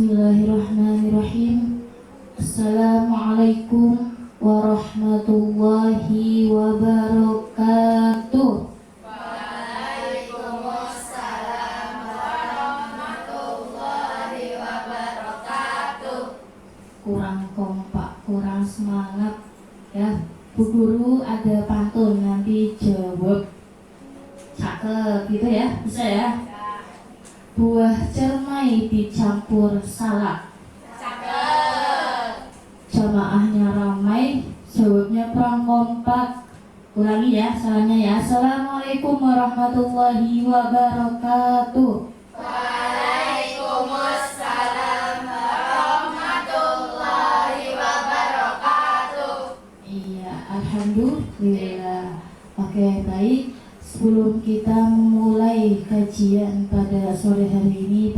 Bismillahirrahmanirrahim. Assalamualaikum warahmatullahi wabarakatuh. Waalaikumsalam warahmatullahi wabarakatuh. Kurang kompak, kurang semangat ya. Bu Guru ada pantun, nanti jawab. Cakep gitu ya, bisa ya. Buah cermai dicampur salak. Cakep. Jamaahnya ramai, jawabnya kurang kompak. Ulangi ya, salahnya ya. Assalamualaikum warahmatullahi wabarakatuh. Waalaikumsalam warahmatullahi wabarakatuh. Iya, alhamdulillah. Oke, baik. Sebelum kita memulai kajian pada sore hari ini,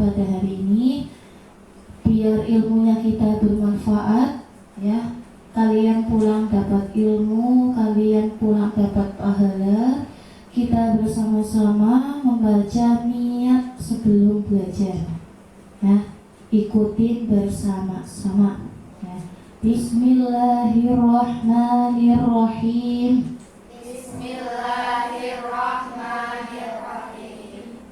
biar ilmunya kita bermanfaat, ya. Kalian pulang dapat ilmu, kalian pulang dapat pahala. Kita bersama-sama membaca niat sebelum belajar, ya. Ikutin bersama-sama, ya. Bismillahirrahmanirrahim. Bismillahirrahmanirrahim.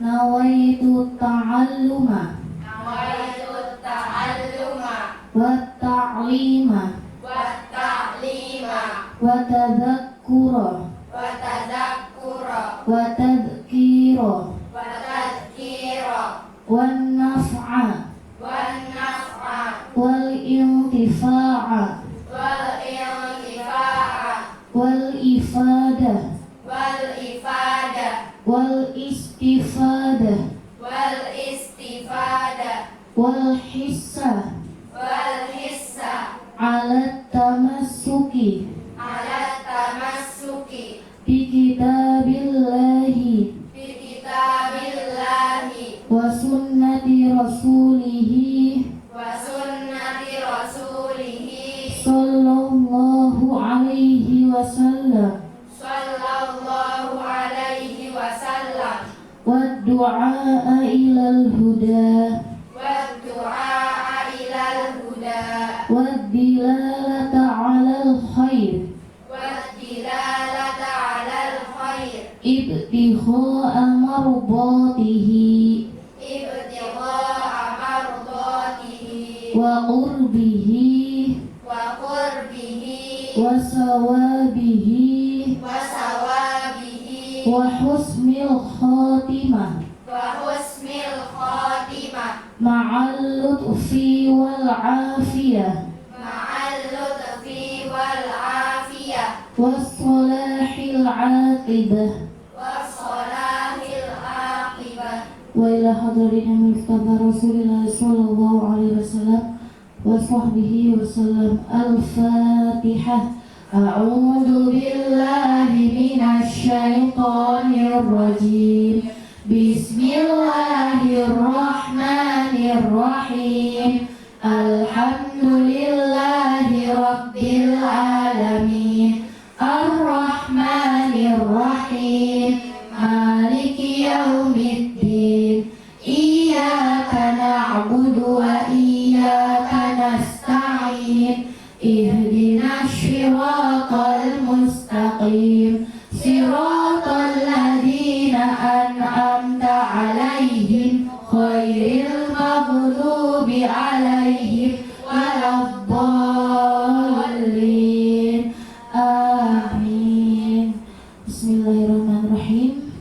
Nawaitu ta'alluma Nawaitu ta'alluma wa ta'lima wa ta'lima wa tadhakkura wa tadhakkura wa tadhkira wa tadhkira wan naf'a wan naf'a wal intifa'a wal intifa'a wal ifadah wal ifadah wal istifadah wal istifadah wal hissa wal hissa ala tamassuki ala tamassuki bi kitabillahi bi kitabillahi wa sunnati rasulihi wa sunnati rasulihi sallallahu alaihi wasallam sallallahu alaihi wasallam wa du'a ilal huda wa du'a ilal huda wa dilalata alal khair wa dilalata alal khair ibtigha'a mardatihi ibtigha'a mardatihi wa qurbihi wa qurbihi wa sawabihi wa sawabihi wa husnil khatimah wa husnil khatimah ma'al lutfi wal afiyah ma'al lutfi wal afiyah was salahil aqibah wa salahil aqibah. wa ila hadirin Mustafa Rasulullah sallallahu alaihi wasallam wa sahbihi wasallam. Al-Fatihah. A'udzu billahi minasy syaithanir rajim. Bismillahirrahmanirrahim. Alhamdulillahi rabbil alamin. Ar-Rahmanir Rahim. Maliki yaumiddin. Iyyaka na'budu wa iyyaka nasta'in. Ihdinas siratal mustaqim. Siratal ladzina an'amta 'alaihim ghairil maghdubi 'alaihim waladdallin. Amin. Bismillahirrahmanirrahim.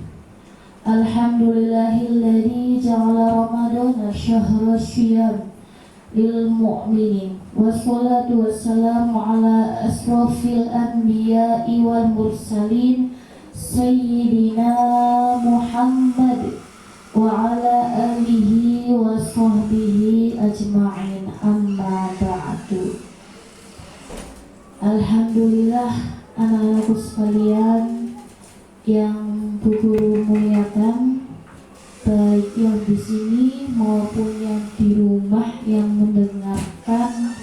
Alhamdulillahilladzi ja'ala Ramadana syahra syiyam lil mu'minin. Wassalatu wassalamu ala asrafil anbiya'i wal mursalin Sayyidina Muhammad wa ala alihi wa sahbihi ajma'in, amma ba'du. Alhamdulillah, anak-anakku sekalian yang Bu Guru muliakan, baik yang di sini maupun yang di rumah yang mendengarkan.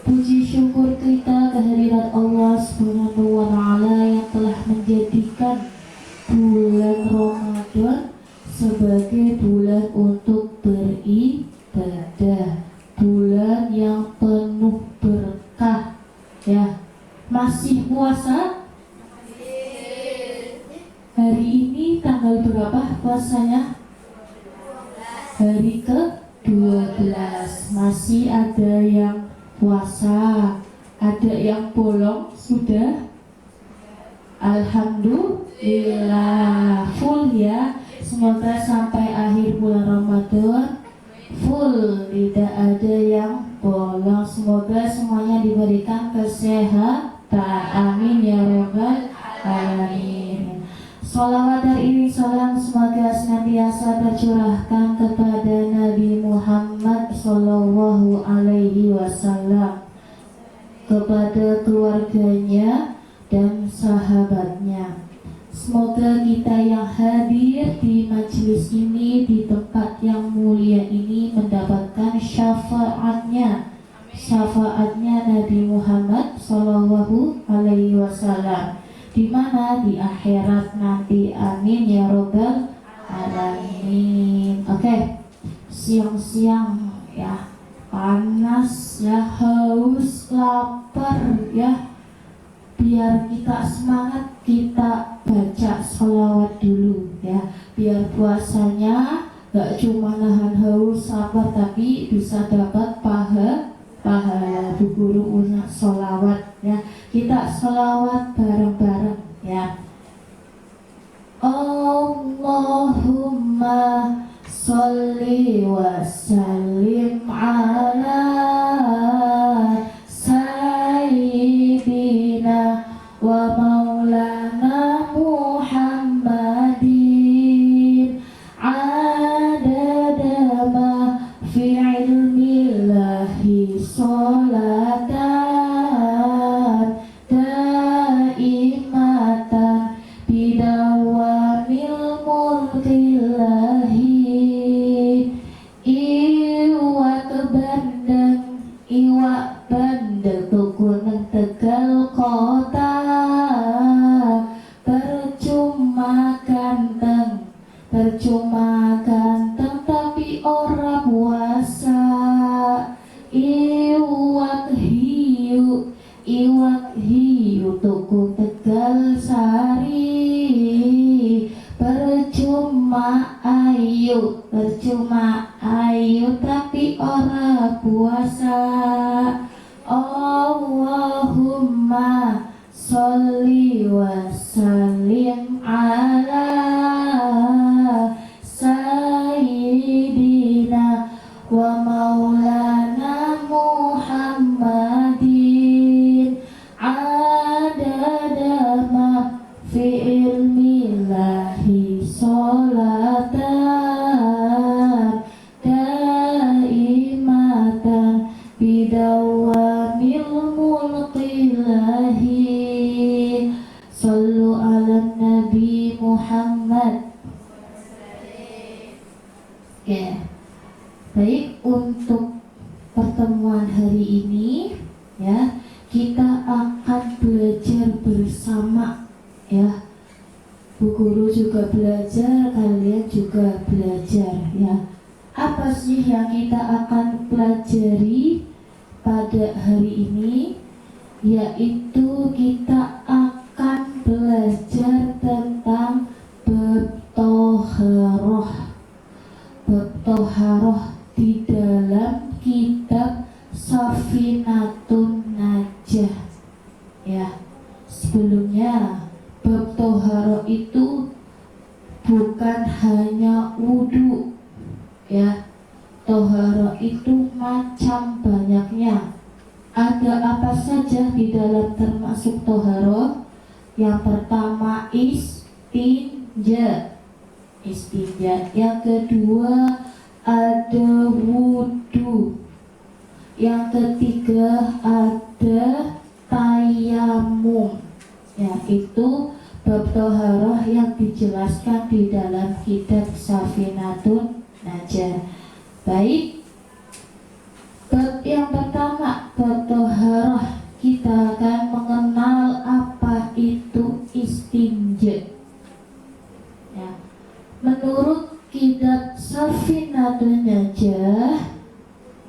Puji syukur kita kehadirat Allah Subhanahu wa Ta'ala yang telah menjadikan bulan Ramadan sebagai bulan untuk beribadah. puasanya? Hari ke-12. Masih ada yang puasa, ada yang bolong sudah? Alhamdulillah, full ya. Semoga sampai akhir bulan Ramadan full, tidak ada yang bolong. Semoga semuanya diberikan kesehatan, amin ya rabbal alamin. Sholawat dan iring salam semoga senantiasa tercurahkan kepada Nabi Muhammad Sallallahu Alaihi Wasallam, kepada keluarganya dan sahabatnya. Semoga kita yang hadir di majelis ini, di tempat yang mulia ini, mendapatkan syafaatnya Nabi Muhammad Sallallahu Alaihi Wasallam, di mana di akhirat nanti, amin ya robbal alamin. Oke, siang-siang ya, panas ya, haus, lapar ya, biar kita semangat, kita baca sholawat dulu ya, biar puasanya gak cuma nahan haus lapar, tapi bisa dapat pahala. Bu guru punya sholawat ya, kita sholawat bareng-bareng ya. Allahumma sholli wa sallim ala sayyidina wa maulana Muhammadin adada ma fi ilmillahi sholatan daimatan bidawamil mulkillahi. Iwak bandeng tukunan Tegal kota, percuma ganteng tapi ora puasa. Iwak hiu tuku Tegal Sari, percuma ayu tapi ora puasa. Allahumma sholli wa sallim ala sayyidina wa maulana Muhammadin adada ma fi ilmillahi sholatan daimatan bidawamil mulkillahi. Sallu ala Nabi Muhammad. Ya, baik, untuk pertemuan hari ini ya, kita akan belajar bersama ya. Bu guru juga belajar, kalian juga belajar ya. Apa sih yang kita akan pelajari pada hari ini? Yaitu kita akan belajar tentang bab toharoh di dalam kitab Safinatun Najah ya. Sebelumnya, bab toharoh itu bukan hanya wudu ya. Toharoh itu macam banyaknya. Ada apa saja di dalam termasuk toharoh? Yang pertama istinja. Yang kedua ada wudu. Yang ketiga ada tayamum. Ya, itu bab toharoh yang dijelaskan di dalam kitab Safinatun Najah. Baik, bab yang pertama, bab toharoh, kita akan mengenal apa itu istinja ya. Menurut kitab Safinatun Najah,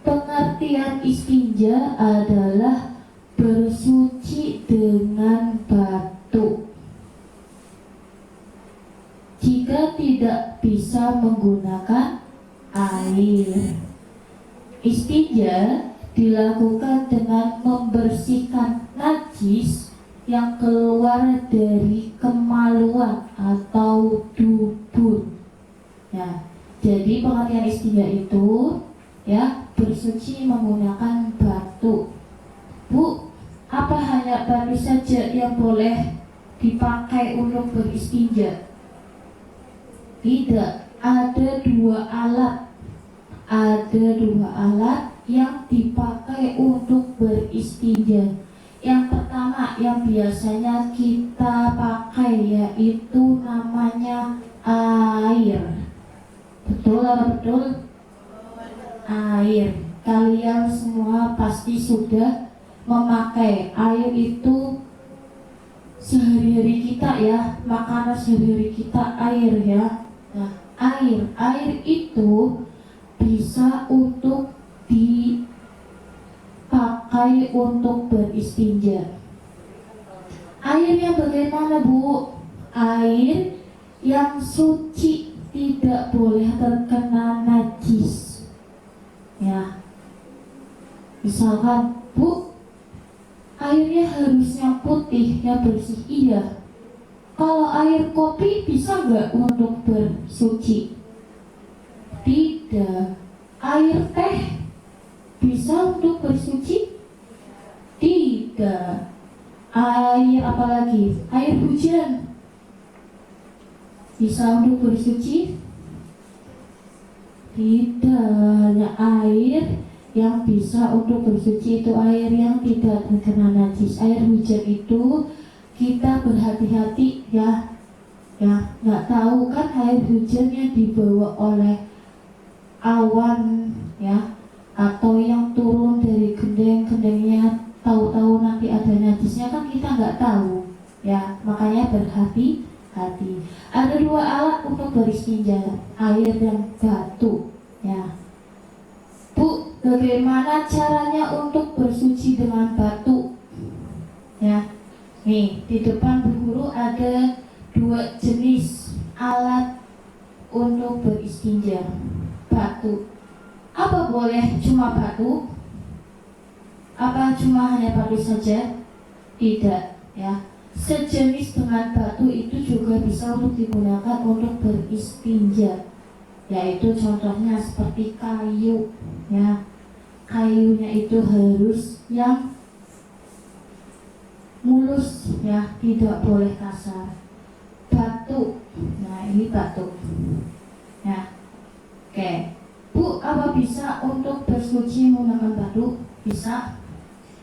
pengertian istinja adalah bersuci dengan batu. Jika juga tidak bisa menggunakan air. Istinja dilakukan dengan membersihkan najis yang keluar dari kemaluan atau dubur. Ya, jadi pengertian istinja itu ya bersuci menggunakan batu. Bu, apa hanya batu saja yang boleh dipakai untuk beristinja? Tidak, ada dua alat yang dipakai untuk beristinja. Yang pertama yang biasanya kita pakai yaitu namanya air. Betul atau betul? Air. Kalian semua pasti sudah memakai air itu sehari-hari kita ya, makanan sehari-hari kita air ya. Nah, air itu bisa untuk dipakai untuk beristinja. Air yang bagaimana, Bu? Air yang suci, tidak boleh terkena najis. Ya. Misalkan, Bu, airnya harusnya putih, ya bersih. Iya. Kalau air kopi bisa nggak untuk bersuci? Tidak. Air teh bisa untuk bersuci? Tidak. Air apa lagi? Air hujan bisa untuk bersuci? Tidak. Hanya air yang bisa untuk bersuci itu air yang tidak terkena najis. Air hujan itu kita berhati-hati ya, nggak tahu kan air hujannya dibawa oleh awan ya, atau yang turun dari gendeng-gendengnya, tahu-tahu nanti ada najisnya kan kita nggak tahu ya, makanya berhati-hati. Ada dua alat untuk beristinja, air dan batu ya. Bu, bagaimana caranya untuk bersuci dengan batu ya? Nih, di depan Bu Guru ada dua jenis alat untuk beristinja. Batu. Apa boleh cuma batu? Apa cuma hanya batu saja? Tidak, ya. Sejenis dengan batu itu juga bisa untuk digunakan untuk beristinja. Yaitu contohnya seperti kayu, ya. Kayunya itu harus yang mulus ya, tidak boleh kasar. Batu, nah ini batu ya. Oke, Bu, apa bisa untuk bersuci menggunakan batu? Bisa.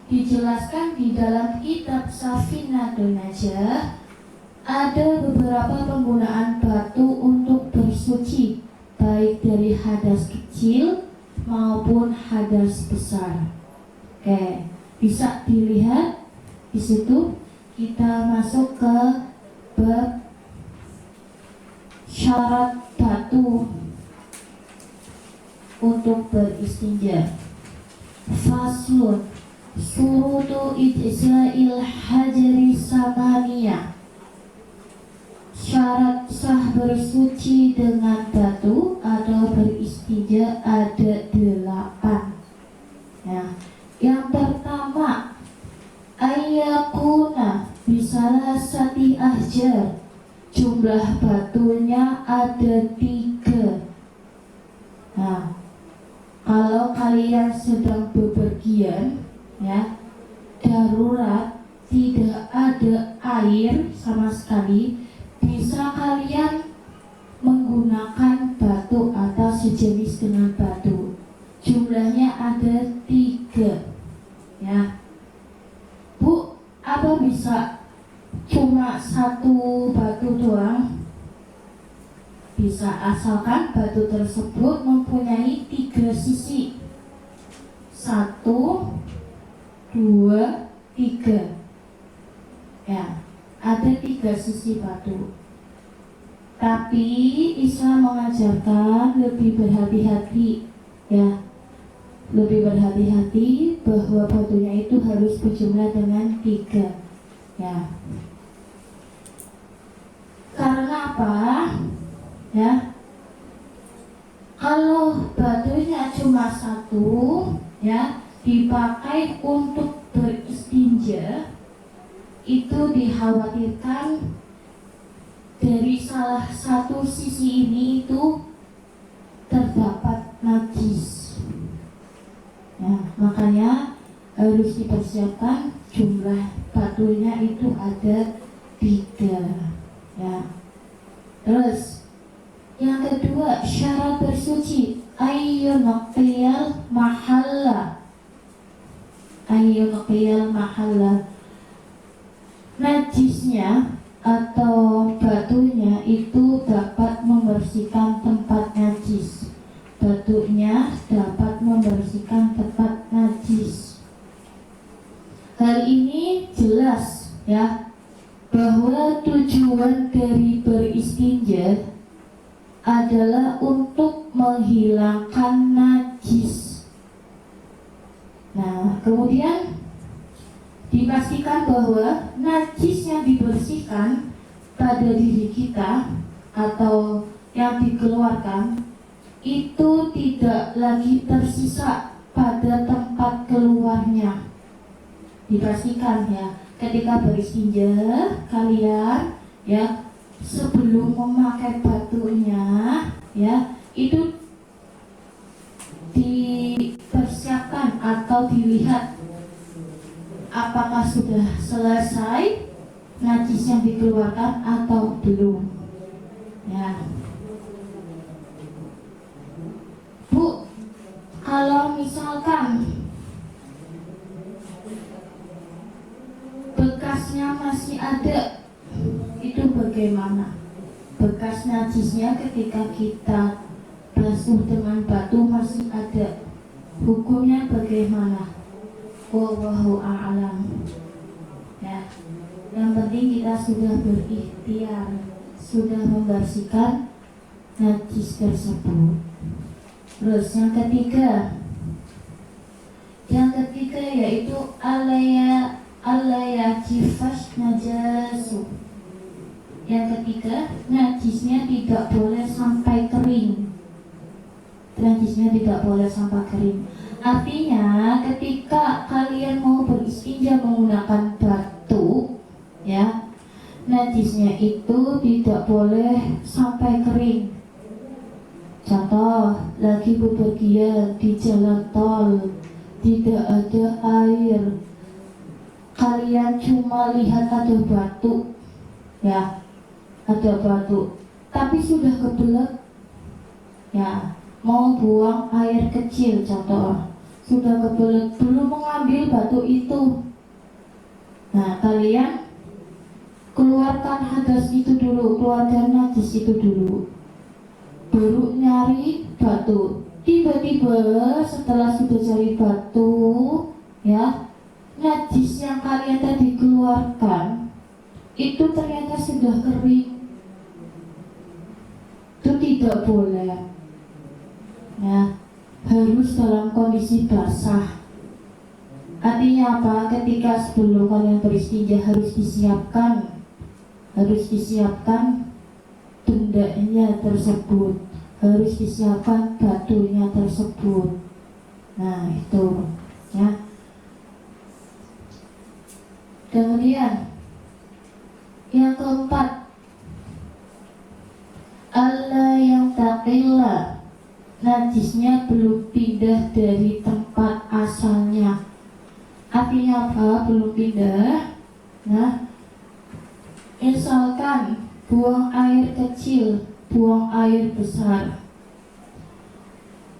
Dijelaskan di dalam kitab Safinatun Najah ada beberapa penggunaan batu untuk bersuci, baik dari hadas kecil maupun hadas besar. Oke, bisa dilihat di situ. Kita masuk ke bab syarat batu untuk beristinja. Faslun syurutu ijza'il hajari samaniyah. Syarat sah bersuci dengan batu atau beristinja ada 8 ya. Yang pertama, ayakuna bisalasati ahjar. Jumlah batunya ada 3. Nah, kalau kalian sedang bepergian ya, darurat, tidak ada air sama sekali, bisa kalian menggunakan batu atau sejenis dengan batu. Jumlahnya ada 3 ya. Bu, apa bisa cuma 1 batu doang? Bisa, asalkan batu tersebut mempunyai 3 sisi. 1, 2, 3 ya, ada 3 sisi batu. Tapi Islam mengajarkan lebih berhati-hati ya, lebih berhati-hati bahwa batunya itu harus berjumlah dengan 3 ya. Karena apa? ya. Kalau batunya cuma satu, ya, dipakai untuk beristinja, itu dikhawatirkan dari salah satu sisi ini itu terdapat najis. Ya, makanya harus dipersiapkan jumlah batunya itu ada 3. Ya. Terus yang kedua, syarat bersuci ayyunaqiyal mahalla. Ayyunaqiyal mahalla. Najisnya atau batunya itu dapat membersihkan tempat najis. Batunya dapat membersihkan tempat najis. Hal ini jelas, ya, bahwa tujuan dari beristinja adalah untuk menghilangkan najis. Nah, kemudian dipastikan bahwa najis yang dibersihkan pada diri kita atau yang dikeluarkan itu tidak lagi tersisa pada tempat keluarnya. Dipastikan, ya, ketika beristinja kalian, ya, sebelum memakai batunya, ya, itu dipersiapkan atau dilihat apakah sudah selesai najis yang dikeluarkan atau belum. Ya. Bu, kalau misalkan bekasnya masih ada, itu bagaimana? Bekas najisnya ketika kita basuh dengan batu masih ada, hukumnya bagaimana? Wallahu a'lam. Ya, yang penting kita sudah berikhtiar, sudah membersihkan najis tersebut. Terus yang ketiga yaitu alaya jifas najasu. Yang ketiga, najisnya tidak boleh sampai kering. Najisnya tidak boleh sampai kering. Artinya ketika kalian mau beristinja menggunakan batu, ya, najisnya itu tidak boleh sampai kering. Contoh, lagi bepergian di jalan tol, tidak ada air, kalian cuma lihat ada batu, ya, ada batu, tapi sudah kebelet, ya, mau buang air kecil, contoh, sudah kebelet, belum mengambil batu itu. Nah, kalian keluarkan hadas itu dulu, keluarkan najis itu dulu, baru nyari batu. Tiba-tiba setelah sudah cari batu, ya, najis yang kalian tadi keluarkan itu ternyata sudah kering. Itu tidak boleh, ya, harus dalam kondisi basah. Artinya apa? Ketika sebelum kalian beristinja harus disiapkan bendanya tersebut, harus disiapkan batunya tersebut. Nah, itu, ya. Kemudian yang keempat, Allah yang taqilla, najisnya belum pindah dari tempat asalnya. Artinya apa? Belum pindah. Nah, misalkan buang air kecil, buang air besar.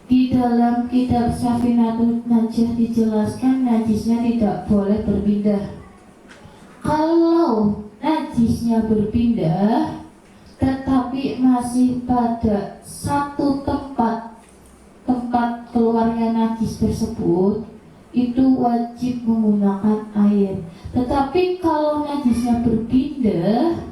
Di dalam kitab Syafinatun Najah dijelaskan najisnya tidak boleh berpindah. Kalau najisnya berpindah tetapi masih pada satu tempat keluarnya najis tersebut, itu wajib menggunakan air. Tetapi kalau najisnya berpindah,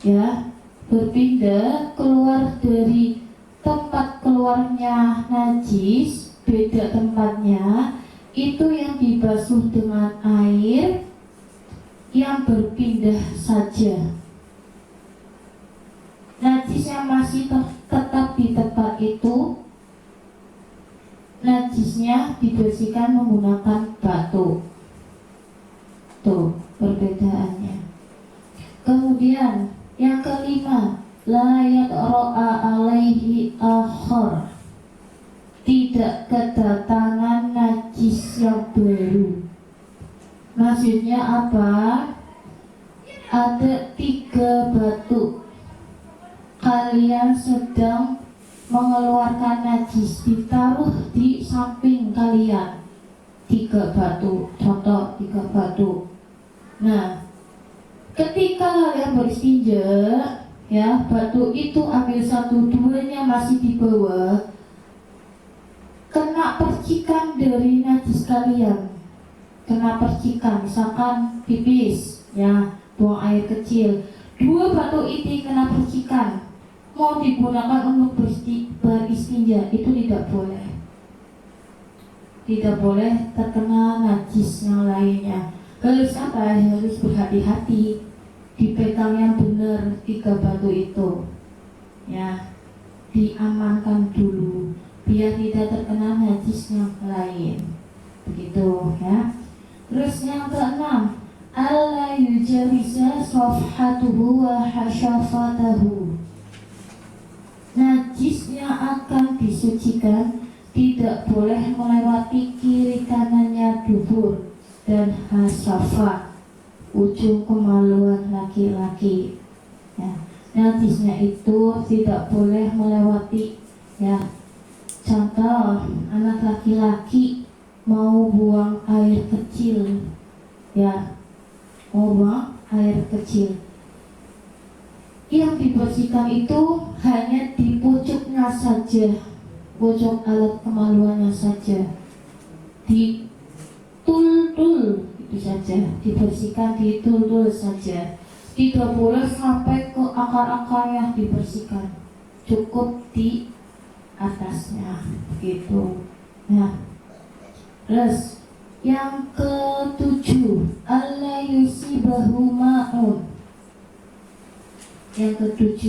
ya, berpindah keluar dari tempat keluarnya najis, beda tempatnya, itu yang dibasuh dengan air yang berpindah saja. Najis yang masih tetap di tempat itu, najisnya dibersihkan menggunakan batu. Tuh perbedaannya. Kemudian yang kelima, la yaqra'a alaihi akhar, tidak kedatangan najis yang baru. Maksudnya apa? Ada 3 batu, kalian sedang mengeluarkan najis, ditaruh di samping kalian 3 batu, contoh 3 batu. Nah, ketika kalian beristinja, ya, batu itu ambil 1, 2-nya masih di bawah, kena percikan dari najis kalian, kena percikan, misalkan pipis, ya, buang air kecil, 2 batu ini kena percikan, mau digunakan untuk beristinja, itu tidak boleh. Tidak boleh terkena najis yang lainnya. Harus apa? Harus berhati-hati, dipegang yang benar 3 batu itu, ya, diamankan dulu biar tidak terkena najis yang lain, begitu ya. Terus yang keenam, alla yujawiza safhatuhu wa hasyafatahu, najis yang akan disucikan tidak boleh melewati kiri kanannya dubur dan hasyafah, ujung kemaluan laki-laki, ya. Najisnya itu tidak boleh melewati, ya. Contoh, anak laki-laki mau buang air kecil, ya, mau buang air kecil, yang dibersihkan itu hanya di pucuknya saja, pojok alat kemaluannya saja, di tul-tul itu saja, dibersihkan di tul-tul saja, tidak boleh sampai ke akar-akarnya dibersihkan, cukup di atasnya, gitu. Nah, terus yang ke-7, alla yusibahu ma'un. Yang ke-7,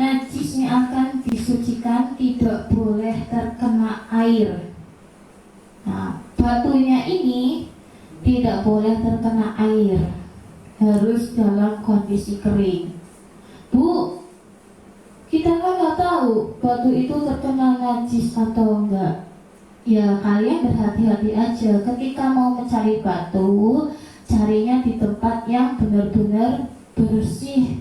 najis yang akan disucikan tidak boleh terkena air. Nah, batunya ini tidak boleh terkena air, harus dalam kondisi kering. Bu, kita kan nggak tahu batu itu terkena najis atau enggak. Ya, kalian berhati-hati aja ketika mau mencari batu, carinya di tempat yang benar-benar bersih.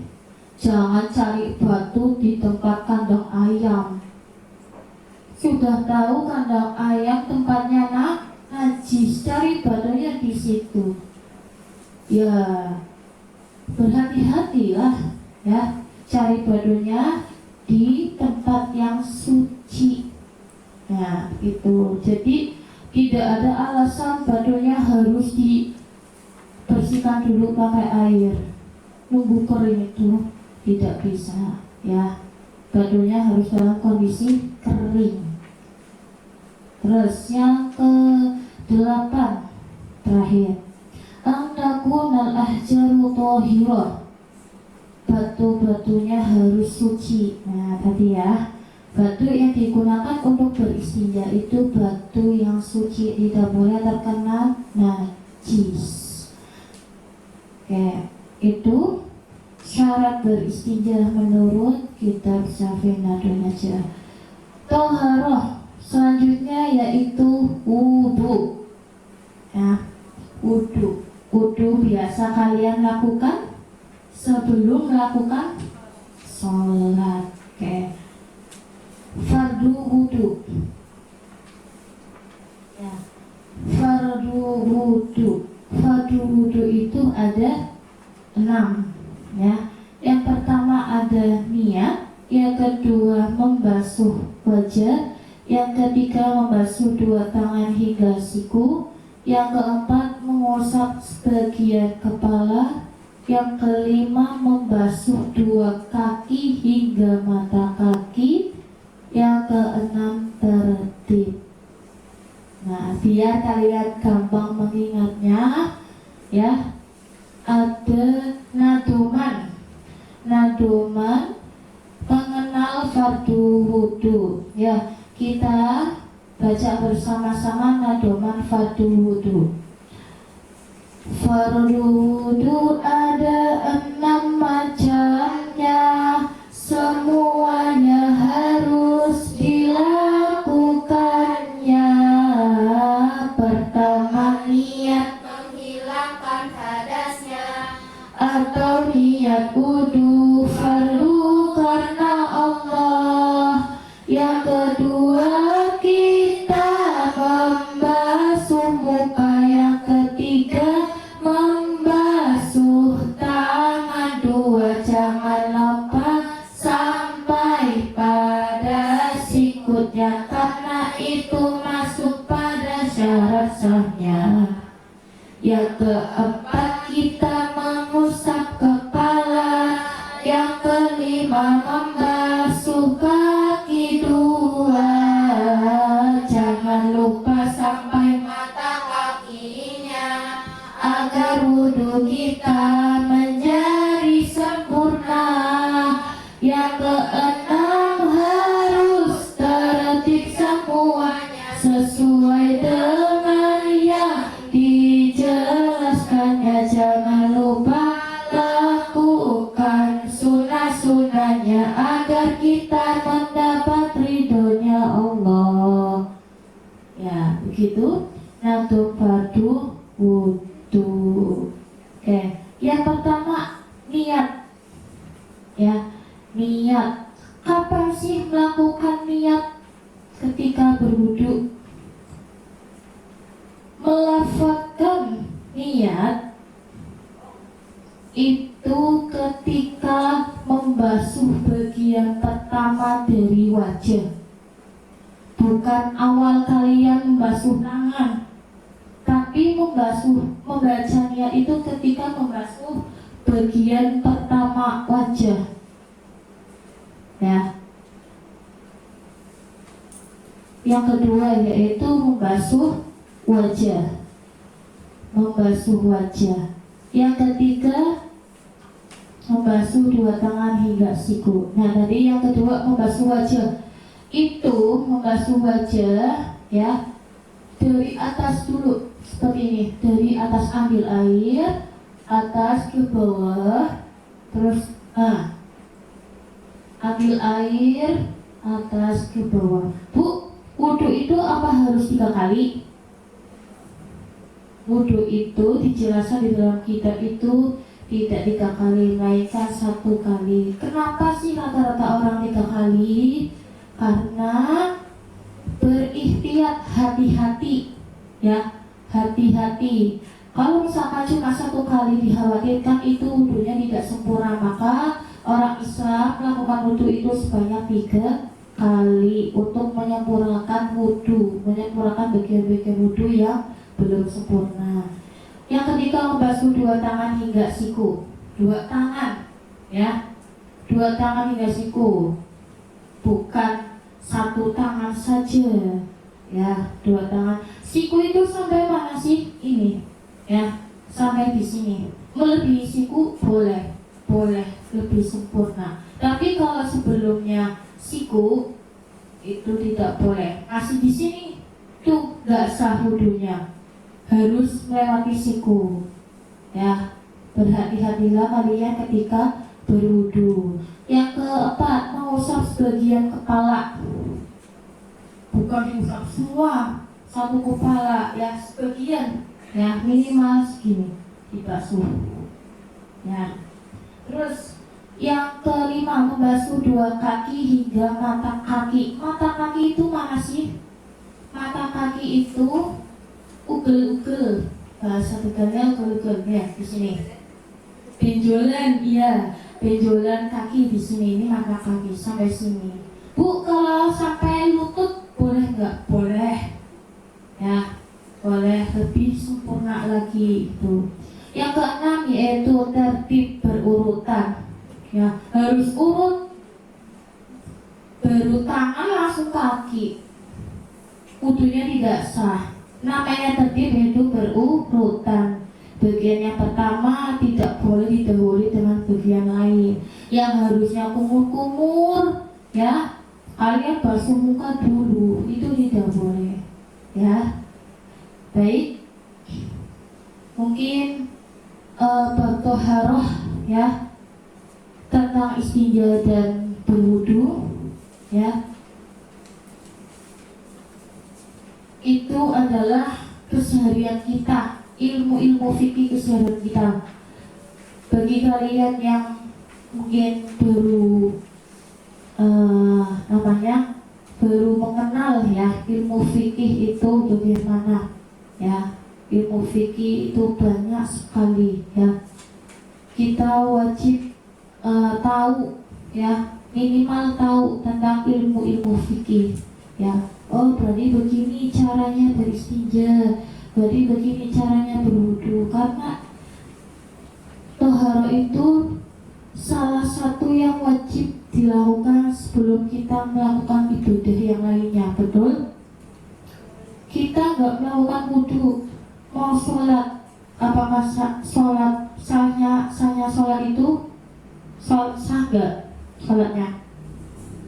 Jangan cari batu di tempat kandang ayam. Sudah tahu kandang ayam tempatnya najis, cari batunya di situ. Ya, berhati-hatilah, ya, cari batunya di tempat yang suci. Nah, itu. Jadi tidak ada alasan batunya harus dibersihkan dulu pakai air, nunggu kering, itu tidak bisa, ya. Batunya harus dalam kondisi kering. Terus yang ke-8 terakhir, antakunal ahjaru thahirah, batu-batunya harus suci. Nah, tadi ya, batu yang digunakan untuk beristinja itu batu yang suci, tidak boleh terkena najis. Oke, itu syarat beristinja menurut kitab Syafii Nadun-Najah. Toharoh selanjutnya yaitu wudu. Ya, wudu biasa kalian lakukan sebelum melakukan sholat. Oke. Fardu wudu. Ya. Fardu wudu itu ada 6, ya. Yang pertama ada niat, yang kedua membasuh wajah, yang ketiga membasuh 2 tangan hingga siku, yang keempat mengusap sebagian kepala, yang kelima membasuh 2 kaki hingga mata kaki, yang keenam tertib. Nah, biar kalian gampang mengingatnya, ya, ada nadoman, pengenal wudu. Ya, kita baca bersama-sama nado manfaatu wudu. Fardu wudu ada 6 macamnya, semuanya harus dilakukannya. Pertama, niat menghilangkan hadasnya atau niat wudu fardu karena Allah. Yang kedua, kita membasuh muka. Yang ketiga, membasuh tangan. Dua, jangan lupa sampai pada sikutnya, karena itu masuk pada syarat sahnya. Yang keempat, kita mengusap kepala. Yang kelima, membasuh kaki dua. Jangan lupa sampai mata kakinya agar wudhu kita menjadi sempurna. Yang keenam, harus tertib semuanya sesuai dengan yang dijelaskannya. Jangan lupa lakukan sunnah-sunnahnya agar kita mendapat ridhonya Allah. Ya, begitu. Nado fardu wudu. Oke, yang pertama niat. Ya, niat. Kapan sih melakukan niat? Ketika berwudu. Melafazkan niat itu ketika membasuh bagian pertama dari wajah, bukan awal kalian membasuh tangan, tapi membaca niat itu ketika membasuh bagian pertama wajah. Ya. Yang kedua yaitu membasuh wajah. Yang ketiga, membasuh dua tangan hingga siku. Nah, tadi yang kedua membasuh wajah. Itu membasuh wajah ya dari atas dulu seperti ini. Dari atas ambil air, atas ke bawah, terus ambil air, atas ke bawah. Bu, wudu itu apa harus 3 kali? Wudu itu dijelaskan di dalam kitab itu tidak 3 kali, melainkan 1 kali. Kenapa sih rata-rata orang 3 kali? Karena berikhtiar, hati-hati, ya, hati-hati. Kalau misalkan cuma 1 kali dikhawatirkan itu wudunya tidak sempurna, maka orang Islam melakukan wudu itu sebanyak 3 kali untuk menyempurnakan wudu, menyempurnakan bagian-bagian wudu yang belum sempurna. Yang ketiga, membasuh 2 tangan hingga siku. 2 tangan, ya, 2 tangan hingga siku, bukan 1 tangan saja, ya, 2 tangan. Siku itu sampai mana sih? Ini, ya, sampai di sini. Melebihi siku boleh lebih sempurna. Tapi kalau sebelumnya siku itu tidak boleh. Masih di sini tuh nggak sah wudunya. Harus melewati siku. Ya, berhati-hatilah kalian ketika berwudu. Yang keempat, mengusap sebagian kepala. Bukan diusap semua, 1 kepala, ya, sebagian, ya, minimal segini dibasuh. Ya. Terus yang kelima, membasuh 2 kaki hingga mata kaki. Mata kaki itu mana sih? Mata kaki itu ugel-ugel, bahasa Tegalnya ugel-ugel, ya, di sini. Benjolan, iya, benjolan kaki di sini. Ini mata kaki sampai sini. Bu, kalau sampai lutut boleh nggak? Boleh, ya, boleh, lebih sempurna lagi itu. Yang keenam yaitu tertib berurutan, ya, harus urut, baru tangan langsung kaki. Wudunya tidak sah. Namanya tertib yaitu berurutan. Bagian yang pertama tidak boleh didahului dengan bagian lain. Yang harusnya kumur-kumur, ya, kalian basuh muka dulu, itu tidak boleh ya. Baik, mungkin bertoharoh ya, tentang istinja dan berwudu ya, itu adalah keseharian kita, ilmu-ilmu fikih keseharian kita. Bagi kalian yang mungkin baru baru mengenal ya ilmu fikih itu bagaimana ya, ilmu fikih itu banyak sekali ya. Kita wajib tahu ya, minimal tahu tentang ilmu-ilmu fikih ya. Oh, berarti begini caranya beristinja, berarti begini caranya berwudu. Karena toharo itu salah satu yang wajib dilakukan sebelum kita melakukan ibadah yang lainnya, betul? Kita nggak melakukan wudu, mau sholat, apakah sholat sahnya sholat itu sah nggak sholatnya?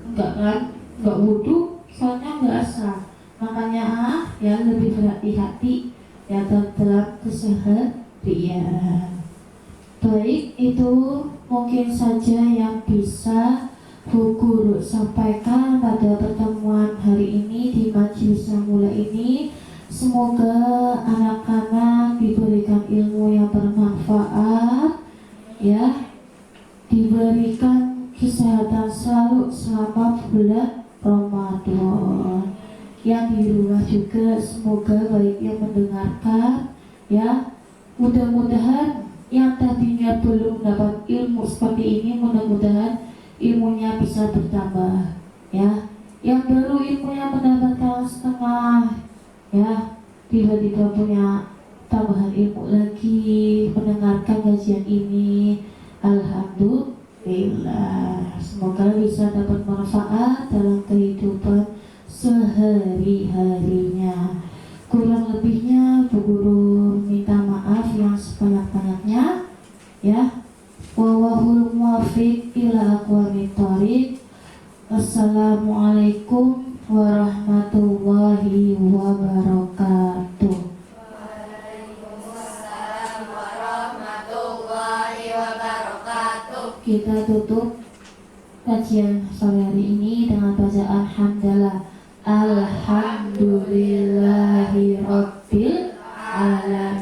Enggak kan? Nggak wudu, sholatnya nggak sah. Makanya ya lebih berhati-hati ya dalam keseharian. Baik, itu mungkin saja yang bisa Bu Guru sampaikan pada pertemuan hari ini di majelis yang mulia ini. Semoga anak-anak diberikan ilmu yang bermanfaat ya, diberikan kesehatan selalu selama bulan Ramadan. Yang di rumah juga semoga baik yang mendengarkan ya, mudah-mudahan yang tadinya belum dapat ilmu seperti ini, mudah-mudahan ilmunya bisa bertambah ya. Yang baru ilmunya mendapatkan setengah ya, tiba-tiba punya tambahan ilmu lagi mendengarkan kajian ini. Alhamdulillah, semoga bisa dapat manfaat dalam kehidupan sehari-harinya. Kurang lebihnya Bu Guru minta maaf yang sebanyak-banyaknya ya. Wallahul muwaffiq ila aqwamit thoriq. Assalamualaikum warahmatullahi wabarakatuh. Waalaikumsalam warahmatullahi wabarakatuh. Kita tutup kajian sore hari ini dengan bacaan hamdalah. Alhamdulillahi rabbil alamin.